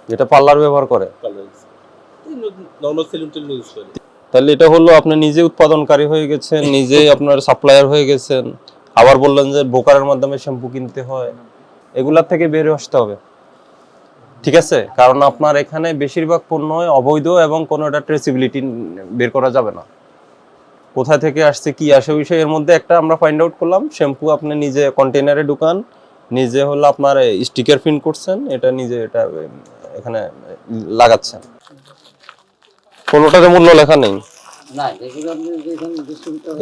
যেটা পার্লার ব্যবহার করে। নরমাল সেলুন টেলুন ইউজ করে। তাহলে এটা হলো আপনি নিজে উৎপাদনকারী হয়ে গেছেন, নিজে আপনার সাপ্লায়ার হয়ে গেছেন, আবার বললেন যে ব্রোকারের মাধ্যমে শ্যাম্পু কিনতে হয়। এগুলার থেকে বের আসতে হবে, ঠিক আছে? কারণ আপনার এখানে বেশিরভাগ পণ্য অবৈধ এবং কোনো একটা ট্রেসিবিলিটি বের করা যাবে না, কোথা থেকে আসছে কি আসে বিষয়। এর মধ্যে একটা আমরা ফাইন্ড আউট করলাম, শ্যাম্পু আপনি নিজে কন্টেইনারে ঢুকান, নিজে হলো আপনার স্টিকার প্রিন্ট করছেন, এটা নিজে এটা এখানে লাগাচ্ছেন, কোনোটাতে মূল্য লেখা নেই।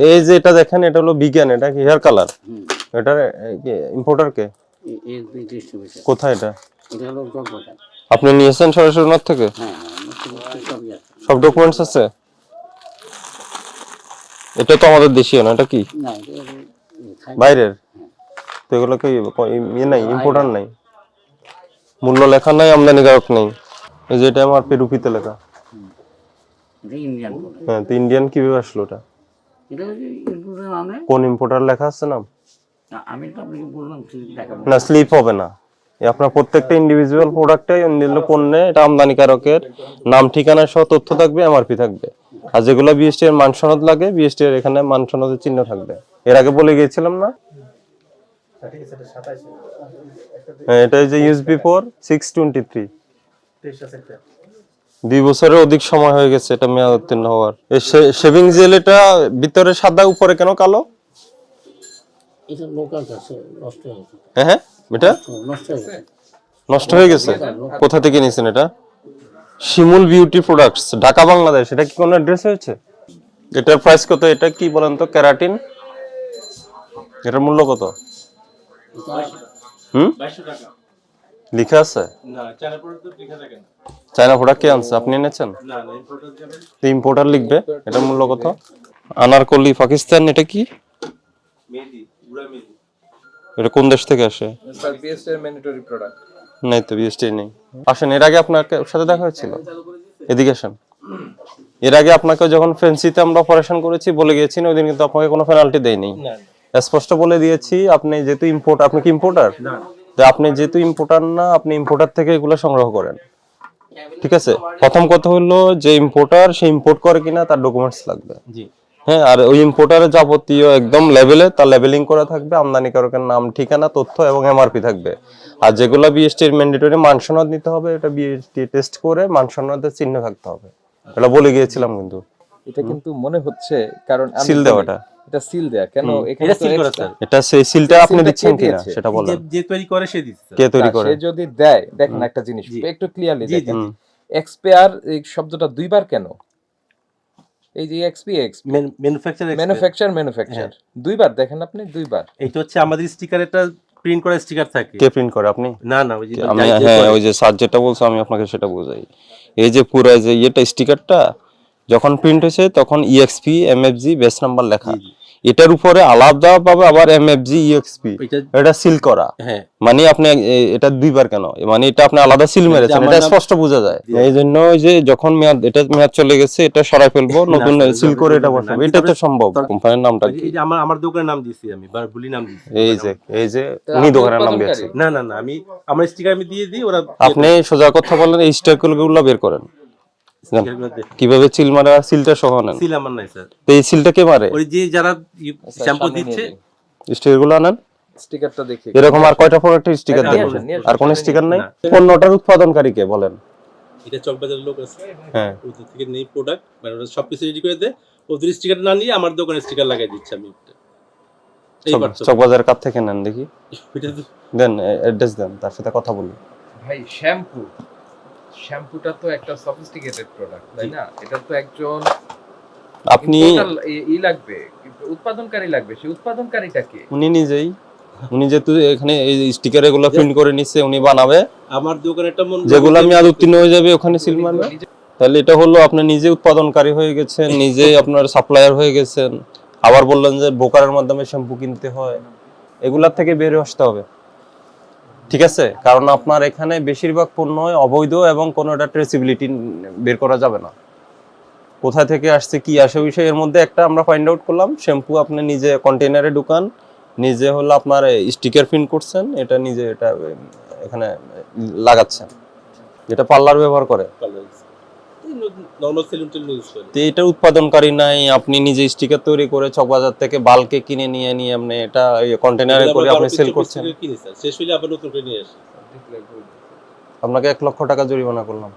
এই যে এটা দেখেন, এটা হলো বিজ্ঞান, এটা কি হেয়ার কালার, এটার ইম্পোর্টার কে, কোথায় এটা? আপনি নিয়েছেন সরাসরি নর্থ থেকে? সব ডকুমেন্টস আছে? এটা তো আমাদের দেশীয় না, এটা কি বাইরের? তো এগুলো কি ইয়ে নাই, ইম্পোর্টার নাই, মূল্য লেখা নাই, আমদানিকারক নেই। এই যে এটা আমার রুপিতে লেখা। হ্যাঁ, তো ইন্ডিয়ান কিভাবে আসলো এটা? কোন ইম্পোর্টার লেখা আছে নাম? না, স্লিপ হবে না। আপনার প্রত্যেকটা ইন্ডিভিজুয়াল প্রোডাক্টে পণ্যে এটা আমদানিকারকের নাম ঠিকানা সহ তথ্য থাকবে, এমআরপি থাকবে। আর যেগুলো বিএসটি এর মান সনদ লাগে, বিএসটি এর এখানে মান সনদের চিহ্ন থাকবে। এর আগে বলে গিয়েছিলাম না? হ্যাঁ, এটা যে ইউএসবি 4623, 2 বছরের অধিক সময় হয়ে গেছে এটা মেয়াদ উত্তীর্ণ হওয়ার। এই শেভিং জেল, এটা ভিতরে সাদা উপরে কেন কালো? এটা লোকাল আছে, নষ্ট হয়ে গেছে। হ্যাঁ, এটা নষ্ট হয়ে গেছে। নষ্ট হয়ে গেছে। কোথা থেকে নিয়েছেন এটা? শিমুল বিউটি প্রোডাক্টস, ঢাকা, বাংলাদেশ। এটা কি কোনো অ্যাড্রেস হয়েছে? এটার প্রাইস কত? এটা কি বলেন তো, কেরাটিন, এটার মূল্য কত? 2200 টাকা লিখা আছে? না, চায়না প্রোডাক্ট তো লেখা থাকে না। চায়না প্রোডাক্ট কে আনছে? আপনি এনেছেন? না না, ইম্পোর্টার যাবে। তো ইম্পোর্টার লিখবে, এটার মূল্য কত? আনারকলি, পাকিস্তান। এটা কি? মেহেদি, গুড়া মেহেদি। এটা কোন দেশ থেকে আসে? স্যার বিএসটি এর ম্যান্ডেটরি প্রোডাক্ট। নাই তো, বিএসটি নেই। আসেন, এর আগে আপনার সাথে দেখা হয়েছিল? এদিকে আসেন। এর আগে আপনাকে যখন ফেন্সিতে আমরা অপারেশন করেছি বলে গিয়েছি না, ওই দিন কিন্তু আপনাকে কোনো পেনাল্টি দেয়নি। না স্পষ্ট বলে দিয়েছি, আপনি যেহেতু ইম্পোর্ট, আপনি কি ইম্পোর্টার? না, তো আপনি যেহেতু ইম্পোর্টার না, আপনি ইম্পোর্টার থেকে এগুলো সংগ্রহ করেন, ঠিক আছে? প্রথম কথা হলো যে ইম্পোর্টার, সে ইম্পোর্ট করে কিনা তার ডকুমেন্টস লাগবে। জি। হ্যাঁ, আর ওই ইম্পোর্টারের যাবতীয় একদম লেভেলে তার লেবেলিং করা থাকবে, আমদানিকারকের নাম ঠিকানা তথ্য এবং এমআরপি থাকবে। আর যেগুলো বিএসটি এর ম্যান্ডেটরি মান সনদ নিতে হবে, এটা বিএসটি টেস্ট করে মান সনদের চিহ্ন থাকতে হবে। এটা বলে গিয়েছিলাম কিন্তু। এটা কিন্তু মনে হচ্ছে, কারণ সিল দেওয়াটা, এটা সিল দেয়া কেন? এখানে এটা তো সিল করা extra- স্যার। এটা সেই সিলটা আপনি সিলটা দিচ্ছেন কে কিনা দিয়েছে? সেটা বলেন। যে তৈরি করে সে দিচ্ছে কে তৈরি না, করে? সে যদি দেয়, দেখেন একটা জিনিস জি। একটু ক্লিয়ারলি জি, জি, দেখেন। জি। এক্সপায়ার এই শব্দটা দুইবার কেন? এই যে এক্সপিএক্স, ম্যানুফ্যাকচার দুইবার দেখেন আপনি, দুইবার। এইটা হচ্ছে আমাদের স্টিকার, একটা প্রিন্ট করা স্টিকার থাকে। কে প্রিন্ট করে? আপনি? না না, ওই যে আমি, হ্যাঁ, ওই যে স্যার যেটা বলছে আমি আপনাকে সেটা বোঝাই। এই যে পুরো যে এটা স্টিকারটা যখন প্রিন্ট হয়েছে তখন ইএক্সপি এমএফজি বেস নাম্বার লেখা, এটার উপরে আলাদা ভাবে আবার এমএফজি ইএক্সপি, এটা সিল করা। হ্যাঁ, মানে আপনি এটা দুইবার কেন? মানে এটা আপনি আলাদা সিল মেরেছেন, এটা স্পষ্ট বোঝা যায়। এই জন্য ওই যে যখন এটা মেয়াদ চলে গেছে, এটা সরাই ফেলবো, নতুন সিল করে এটা বসাবো, এটা তো সম্ভব। কোম্পানির নামটা কি? এই যে আমার দোকানের নাম দিয়েছি আমি, বুলি নাম দিয়েছি। এই যে উনি দোকানের নাম দিয়েছে। না না না, আমি আমার স্টিকার আমি দিয়ে দিই, ওরা আপনি সোজা কথা বলেন, এই স্টিকারগুলো বের করেন। স্টিকারগুলো দেয়। কিভাবে সিল মারে? আর সিলটা সহ নেন। সিল আমার নাই স্যার। তো এই সিলটা কে মারে? ওই যে যারা শ্যাম্পু দিচ্ছে, স্টিকারগুলো আনেন। স্টিকারটা দেখি এরকম আর কয়টা প্রোডাক্টের স্টিকার নিয়ে দেখেন? আসেন। আর কোন স্টিকার নাই? না। পণ্যটার উৎপাদনকারী কে বলেন? এটা চকবাজারের লোক আছে, হ্যাঁ, ওদের থেকে নেই প্রোডাক্ট, মানে ওরা সবকিছু রেডি করে দেয়, ওদের স্টিকার না নিয়ে আমার দোকানে স্টিকার লাগাই দিচ্ছে আমি। এইবার চকবাজারের কাছ থেকে নেন দেখি, এটা তো দেন অ্যাড্রেস দেন, তার সাথে কথা বলি। ভাই, শ্যাম্পুটা তো একটা সফিস্টিকেটেড প্রোডাক্ট, তাই না? এটা তো একজন আপনি লাগবে, উৎপাদনকারী লাগবে। সেই উৎপাদনকারীটা কে? উনি নিজেই, উনি যেহেতু এখানে এই স্টিকার এগুলো প্রিন্ট করে নিচ্ছে, উনি বানাবে, আমার দোকানেরটা মন যেগুলো আমি আর উত্তীর্ণ হয়ে যাবে ওখানে সিল মারবে। তাহলে এটা হলো আপনি নিজে উৎপাদনকারী হয়ে গেছেন, নিজে আপনার সাপ্লায়ার হয়ে গেছেন, আবার বললেন যে ব্রোকারের মাধ্যমে শ্যাম্পু কিনতে হয়। এগুলার থেকে বের আসতে হবে, ঠিক আছে? কারণ আপনার এখানে বেশিরভাগ পণ্য অবৈধ এবং কোনো একটা ট্রেসিবিলিটি বের করা যাবে না, কোথা থেকে আসছে কি আসে বিষয়। এর মধ্যে একটা আমরা ফাইন্ড আউট করলাম, শ্যাম্পু আপনি নিজে কন্টেইনারে ঢুকান, নিজে হলো আপনার স্টিকার প্রিন্ট করছেন, এটা নিজে এটা এখানে লাগাচ্ছেন, যেটা পার্লার ব্যবহার করে। নর্মাল সেলুন টেলুন ইউজ করে। তো এটা উৎপাদনকারী নাই, আপনি নিজে স্টিকার তৈরি করে চকবাজার থেকে বাল্কে কিনে নিয়ে আপনি এটা কন্টেনারে করে আপনি সেল করছেন। কিনি স্যার, শেষ হইলে আবার নতুন করে নিয়ে আসি। আপনাকে 1 লক্ষ টাকা জরিমানা করলাম।